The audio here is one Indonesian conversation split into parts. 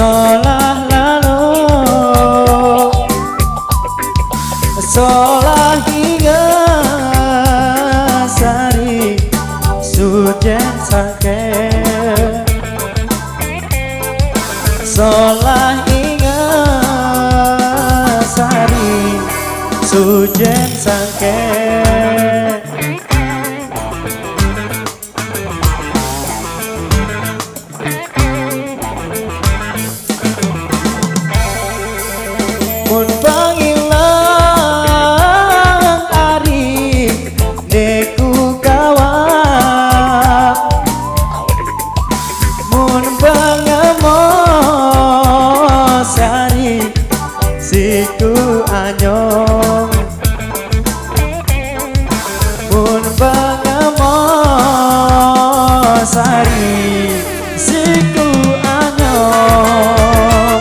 Solah lalu solah hingga sari sujen sake solah hingga sari sujen sake mun pangilang ari deku kawat mun pangemos ari siku anyong mun pangemos ari siku anyong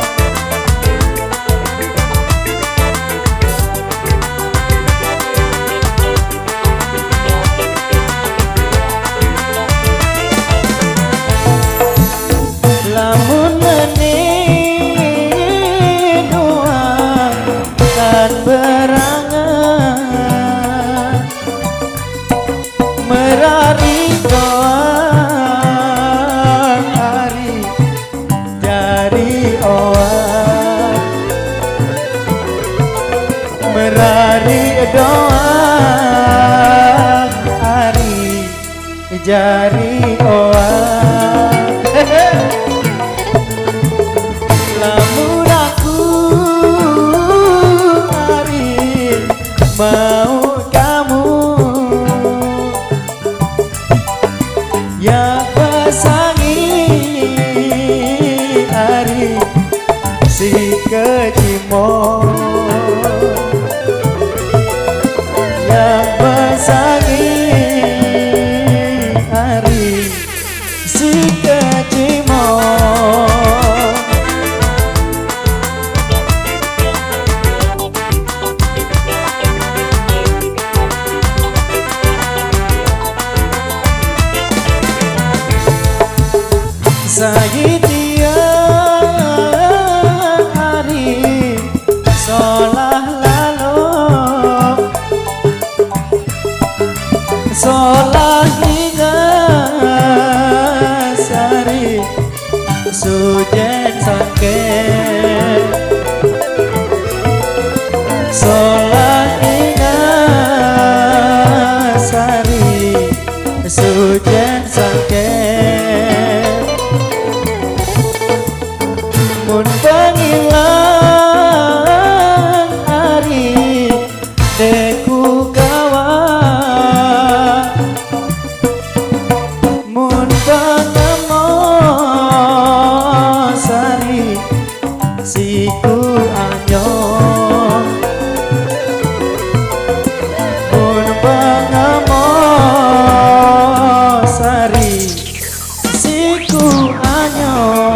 lamun mening doang kan berangan merari doang hari dari oan merari doang hari jari oan lamun aku hari mau kamu yang pesangi hari si kecimo yang pesangi hari si kecimo Sayidia hari solah lalu solah hingga sari sujen sake solah hingga sari sujen sake mun pangilang ari deku kawan mun pangemos ari siku anyong mun pangemos ari siku anyong